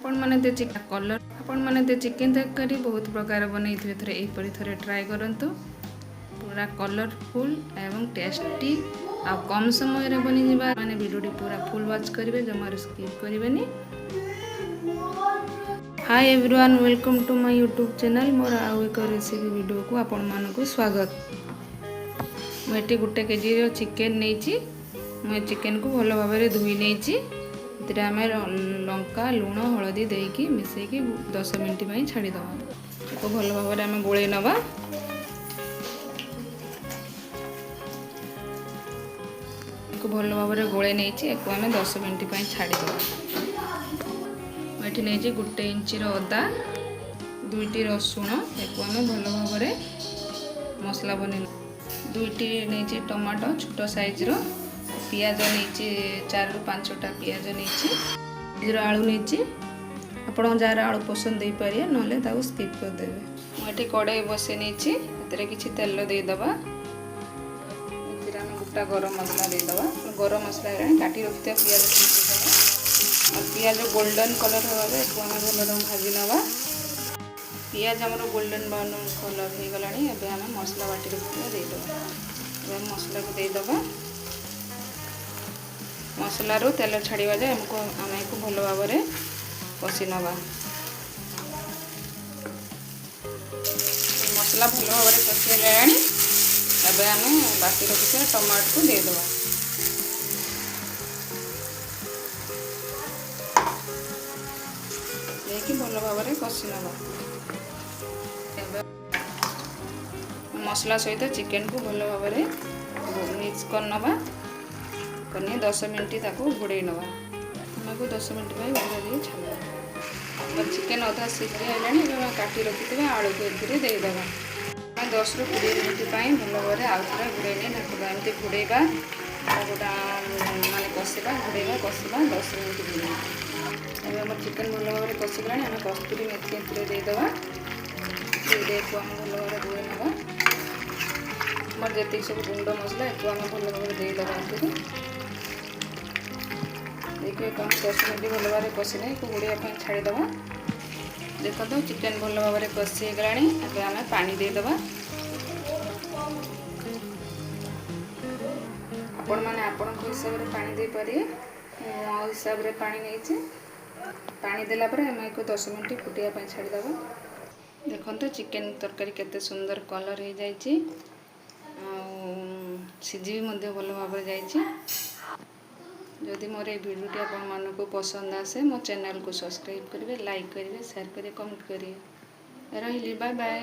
आपण माने दे chicken colour आपण माने दे चिकन तरकारी बहुत प्रकार बनै थे थरे एपरि थरे ट्राई करंतु पूरा कलरफुल एवं टेस्टी आ कम समय रे बनि जिबा माने वीडियो पूरा फुल वॉच करिवे जमार स्किप करिवेनी। Hi everyone welcome to my YouTube channel मोर आउ एक रेसिपी वीडियो को आपण मानकु स्वागत। मैं गोटे केजी चिकेन नहीं मैं चिकेन को भल भाव में धोई नहीं आम लंका लुण हलदी देकी मिसेकी 10 मिनट छाड़ीद को भल भाव में गोले नवा। भल भाव में गोले नहीं आम 10 मिनट छाड़ीद। मुझे नहीं गोटे इंची अदा 2टी रसुण एक आम भल भाव में मसला बन 2टी नहीं टमाटो छोट साइज पियाज नहीं 4 ରୁ 5टा पियाज नहीं आलू नहीं आप जार आलू पसंद दे पारे ना स्किप करदेवे। मुझे कड़ाई बसई नहीं किसी तेल देदेबा गोटा गरम मसला देदेबा गरम मसला काटी रखिए पियाज पियाज गोल्डन कलर होगा आम भल भाजी नवा। पियाज आमर गोल्डन कलर हो गला आम मसला बाटी रखिए देदेबा मसला को देदेबा मसला रो तेल छाड़वा जाए आमको भल भाव में कषि नवा। मसला भल भाव में कषि गलानी आम बाकी रखिए टमाटो को देदेबा देखिए भल भाव में कषि नवा। मसला सहित चिकेन को भल भाव में मिक्स कर नवा करनी 10 मिनट ताको घोड़े नवा आमको 10 मिनट घोड़ा दी छाड़ चिकेन अधा सीझी आने काटी रखी आलू को देदेबा 10 ରୁ 20 मिनट भल भाव में आउ थे घोड़े नहीं ढाकवा एमती घोड़ेबा गोटा माने कषा घोड़ेबा कषा 10 मिनट आम चिकेन भल भाव में कषिगला आम कस्तूरी मेथी देदेबा देखो आम भल भाव में घोड़े नवा मोर जी सब गुंड मसला एक आम भल भाव में देदेबा देखिए कम 10 मिनट भल भाव में कषि नहीं घोड़ापी छाड़ीदबा। देखो तो चिकेन भल भाव में कषि गला आम पानी देदेबा आपण मैंने आपण हिसाब से पानी दे पारे मो हिसाब से पानी नहीं पानी देला पर आम को 10 मिनट फुटापी छाड़ीदबा। देखो तो चिकेन तरकारी केते सुंदर कलर हो जाइए सीझी भी भल भाव में जाइए। जदि मोर ये वीडियोटी आपण मानक पसंद आसे मो चैनल को सब्सक्राइब करेंगे लाइक करेंगे शेयर करेंगे कमेंट करेंगे रही बाय बाय।